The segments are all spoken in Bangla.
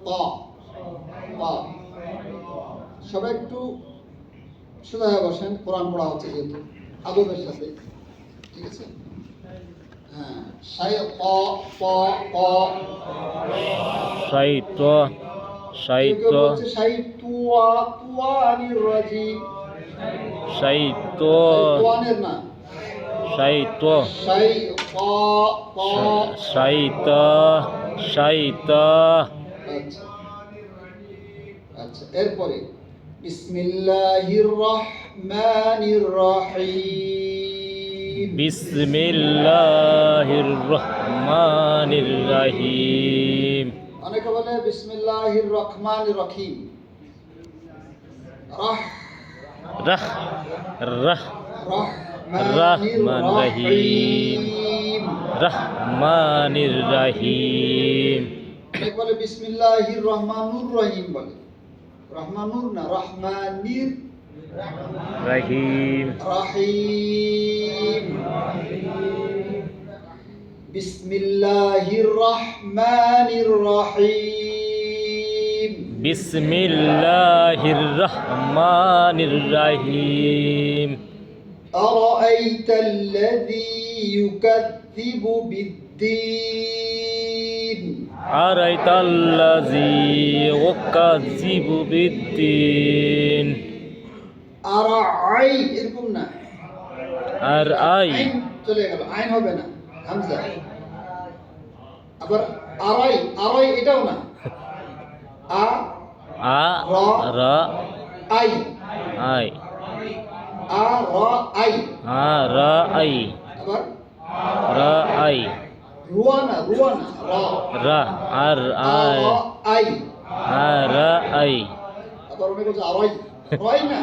ক ক সবাই একটু সোজা হয়ে বসেন, কোরআন পড়া হচ্ছে যেহেতু আদবের সাথে, ঠিক আছে? হ্যাঁ, ক ক ক সাইত সাইত কেউ বলছে তুয়া তুয়ানির রাজিম, সাইত তুয়ানের না, সাইত ক ক সাইত সাইত। আচ্ছা আচ্ছা, এরপরে বিসমিল্লাহির রহমানির রহিম, বিসমিল্লাহির রহমানির রহিম। অনেকে বলে বিসমিল্লাহির রহমানির রহিম, রাহ রাহ রহমানির রহিম, রহমানির রহিম। অনেকে বলে বিসমিল্লাহির রহমানুর রহিম, বলে রহমানুর না, রহমানির রহিম রহিম। বিসমিল্লাহির রহমানির রহিম, বিসমিল্লাহির রহমানির রহিম। আরাআইতাল্লাযী ইউকাযযিবু বিদ্দীন, আরাইতাল্লাযী ইউকাযযিবু বিদ্দীন। আরাআই এরকম না, আর আই আইন চলে গেল, আইন হবে না, হামজা। আবার আরাই আরাই এটাও না, আ আ রা আই আই আ রা আই, আ রা আই আবার রা আই রুয়ানা রুয়ানা রা রা আর আই রা আই, আ রা আই আবার অনেক বলছে আরাই, রাই না,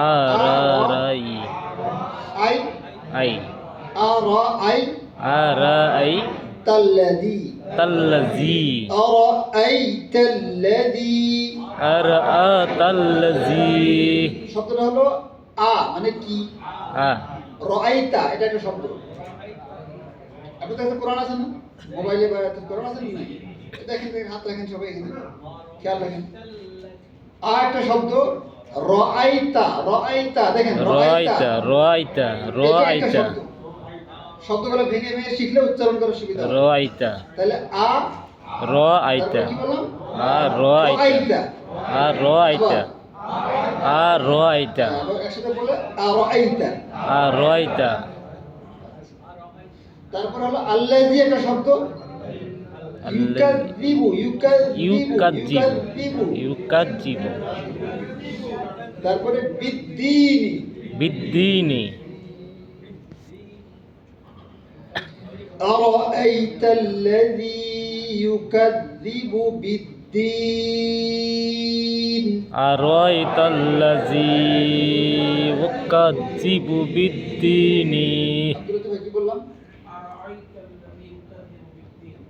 আ রা রাই আই আই আ রা আই আ রা আই তাল্লাযী, তাল্লাযী আরাআইতাল্লাযী, আর আ তাল্লাযী। শব্দটা হলো আ মানে কি, আ রাআইতা এটা একটা শব্দ। আপনাদের কাছে কোরআন আছে না, মোবাইলে বা কোরআন আছে না? দেখেন দেখেন, হাত রাখেন সবাই এখানে, খেয়াল রাখেন। আ একটা শব্দ, রাআইতা রাআইতা, দেখেন রাইতা রাইতা এটা একটা রাইতা শব্দ। শব্দগুলো ভেঙে ভেঙে শিখলে উচ্চারণ করার সুবিধা হবে। রাইতা তাহলে আ, রাইতা তারপরে কি বললাম, আ রাইতা রাআইতা, আ রাইতা আ রাইতা আবার একসাথে বলে আরাআইতা। আ রাইতা। তারপর হলো আল্লাযী একটা শব্দ, ইউকাযযিবু ইউকাযযিবু ইউকাযযিবু। তারপরে বিদ্দীনি, বিদ্দীনি আরাআইতাল্লাযী ইউকাযযিবু বিদ্দীন, আরাইতাল্লাযী ইউকাযযিবু বিদ্দীনি। আব্দুল লতিফ ভাই কি বললাম,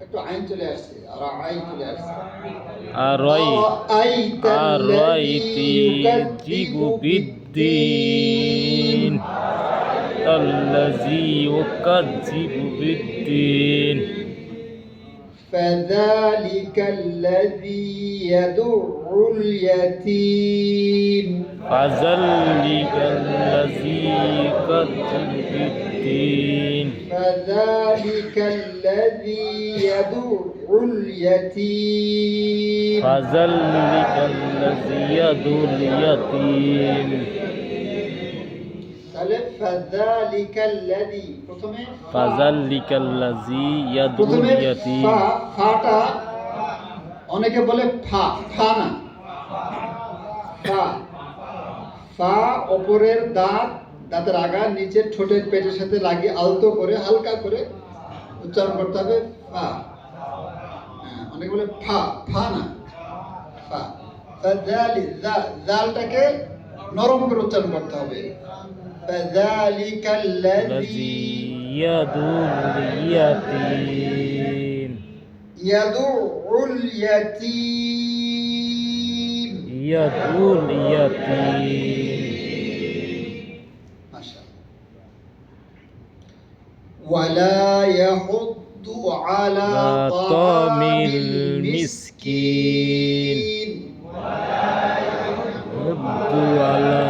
একটু আইন চলে আসছে, আরাআই চলে আসছে, আরাইতি জিবু বিদ্দীন, আল্লাযী ইউকাযযিবু বিদ্দীন। ফাযালিকাল্লাযী ইয়াদুউল ইয়াতীম, ফাযালিকাল্লাযী ইউকাযযিবু বিদ্দীন। ফাযালিকাল্লাযী ইয়াদুউল ইয়াতীম, ফাযালিকাল্লাযী ইয়াদুল ইয়াতীম। তাহলে ফাযালিকাল্লাযী প্রথমে ফাযালিকাল্লাযী ইয়াদুল প্রথমে ইয়াতীম। ফাটা অনেকে বলে ফা, ফা না, ফা, ফা ওপরের দাঁতের আগা নিচের ঠোঁটের পেটের সাথে লাগিয়ে আলতো করে হালকা করে উচ্চারণ করতে হবে, ফা। অনেকে বলে ফা, ফা না, ফা। জালটাকে নরম করে উচ্চারণ করতে হবে, ফাযালিকাল্লাযী ইয়াদুল ইয়াতীম। ইয়াদুউল ইয়াতীম, ইয়াদুল ইয়াতীম। মাশাআল্লাহ। ওয়ালা ইয়াহুদ্দু على طعام المسكين يحض على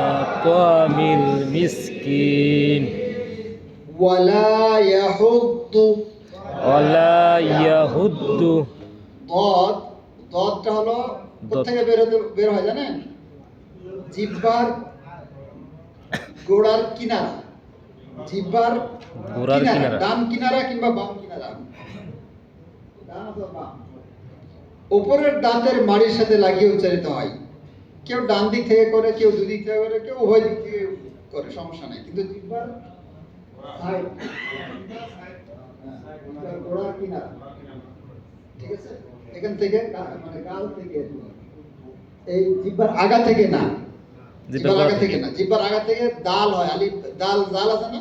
طعام المسكين ولا يحض ولا يحض ضاد ضادটা হলো কোথেকে বের হয় জানেন? জিহ্বার গোড়ার কিনারা, জিহ্বার গোড়ার কিনারা। ডান কিনারা কিংবা বাম কিনারা, ডান অথবা বাম, উপরের দাঁতের মাড়ির সাথে লাগিয়ে উচ্চারিত হয়। কেউ ডান দিক থেকে করে, কেউ দুদিক থেকে করে, কেউ উভয় দিক থেকে করে, সমস্যা নাই, কিন্তু জিহ্বার সাইড, গোড়ার কিনারা, ঠিক আছে, এখান থেকে মানে গাল থেকে, এই জিহ্বার আগা থেকে না, জিহ্বার আগা থেকে না, জিহ্বার আগা থেকে দাল হয়, আলিফ দাল জাল আছে না,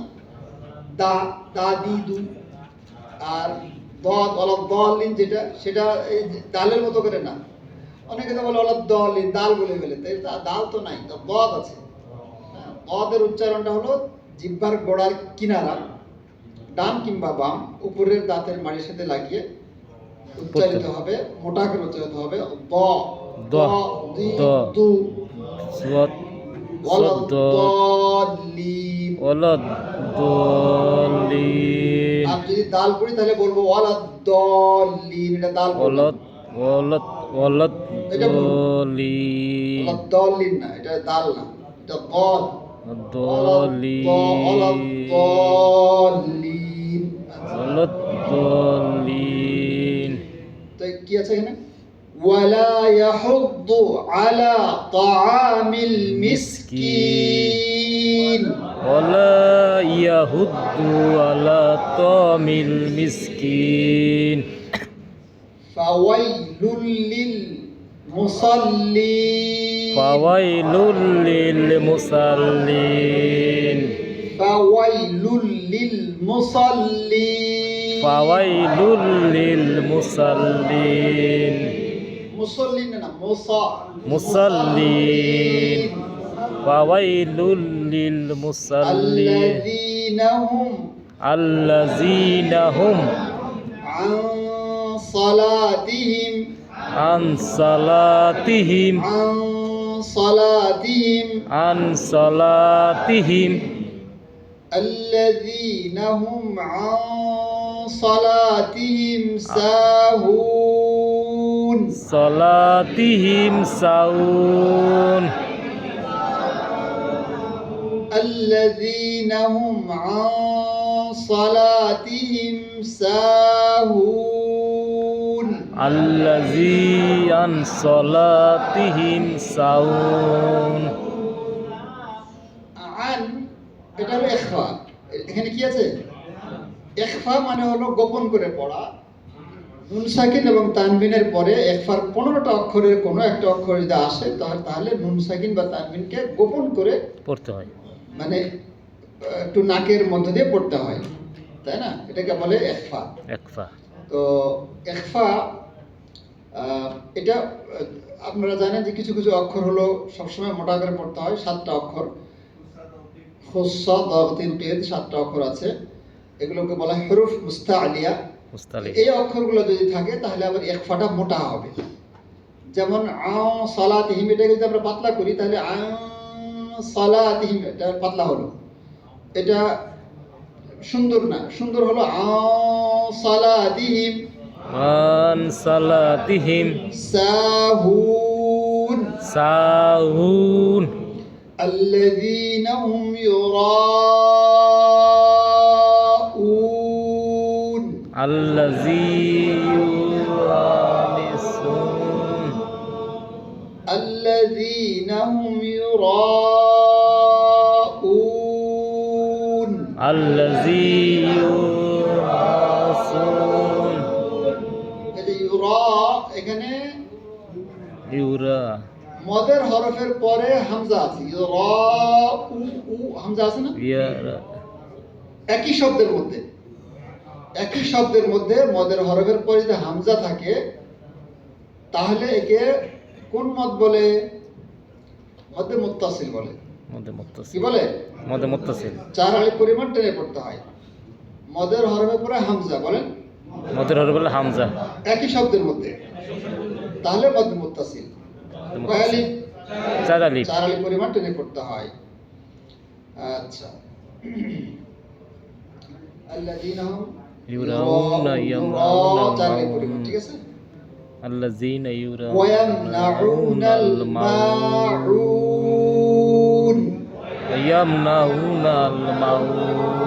দা দা দি দু, আর দদ অলদ দলিন যেটা, সেটা এই দালের মতো করে না, অনেকে তো বলে অলদ দলিন, দাল বলে ফেলে, তাই দাল তো নাই, তো দদ আছে। দদের উচ্চারণটা হলো জিহ্বার গোড়ার কিনারা, ডান কিংবা বাম, উপরের দাঁতের মাড়ির সাথে লাগিয়ে উচ্চারিত হবে, মোটা করে উচ্চারিত হবে। দ দ দি দ দু صاد ওয়ালাদ-দাল্লিন। ওয়ালাদ-দাল্লিন আর যদি দাল পড়ি তাহলে বলবো ওয়ালাদ-দাল্লিন, এটা দাল বলবো। এটা বলবো। ওয়ালাদ-দাল্লিন ওয়ালাদ-দাল্লিন না, এটা দাল না, এটা দদ। দাল্লিন ওয়ালাদ-দাল্লিন। ওয়ালাদ-দাল্লিন তো কি আছে এখানে? ওয়ালা ইয়াহুদ্দু আলা তাআমিল মিসকিন। ولا يحض على طعام المسكين ফাওয়াইলুল লিল মুসাল্লিন। فويل للمصلين ফাওয়াইলুল লিল মুসাল্লিন। فويل للمصلين মুসাল্লিন না, মুসা مصلين فويل للمصلين الذين هم الذين هم عن صلاتهم عن صلاتهم عن صلاتهم عن صلاتهم الذين هم عن صلاتهم ساهون. صلاتهم ساهون الذين هم عن صلاتهم ساهون. الذي عن صلاتهم ساهون আন এটা হলো ইখফা। এখানে কি আছে? ইখফা মানে হলো গোপন করে পড়া। নুন সাকিন এবং তানবিনের পরে ইখফার 15টা অক্ষরের কোনো একটা অক্ষর যদি আসে তাহলে নুন সাকিন বা তানবিনকে গোপন করে পড়তে হয়, মানে একটু নাকের মধ্য দিয়ে পড়তে হয়, তাই না? এটাকে বলে ইখফা। ইখফা। তো ইখফা এটা আপনারা জানেন যে কিছু কিছু অক্ষর হলো সবসময় মোটা করে পড়তে হয়। 7টা অক্ষর, খুসা দাগতিন কিদ, 7টা অক্ষর আছে, এগুলোকে বলা হয় হুরুফ মুস্তাআলিয়া। মুস্তালিক। এই অক্ষরগুলো যদি থাকে তাহলে আবার ইখফাটা মোটা হবে। যেমন আ সালাতিহিম, এটাকে যদি আমরা পাতলা করি তাহলে আ সালাতিহিম, এটা পাতলা হলো, এটা সুন্দর না, সুন্দর হলো আ সালাতিহিম عن صلاتهم সাহুন। ساهون الذين هم يراءون. الذي يرامسون الذين هم يراءون. الذي يرامسون এই যে ইউরা, এখানে يرى মদের হরফের পরে হামজা আছে, ইউরা উ উ হামজা আছে না? يرى একই শব্দের মধ্যে, একই শব্দের মধ্যে মদের হরফের পরে যদি হামজা থাকে তাহলে একে কোন মদ বলে? মধ্যে মুত্তাসিল বলে। مد কি متصل বলে? مد متصل 4 আলিফ পরিমাণ টেনে পড়তে হয়। মদের হরফের পরে হামজা বলেন মদের হরফ হলো হামজা। একই শব্দের মধ্যে, তাহলে মদ মুত্তাসিল। কয় আলিফ? 4 আলিফ। 4 আলিফ পরিমাণ টেনে পড়তে হয়। আচ্ছা, আল্লাযীনা হুম ইউরাউনা ইউরাউনা 4 আলিফ পরিমাণ, ঠিক আছে। আল্লাযীনা ইউরাউনা ওয়ায়ামনাউনাল মাউন ইয়ামনাউনাল মাউন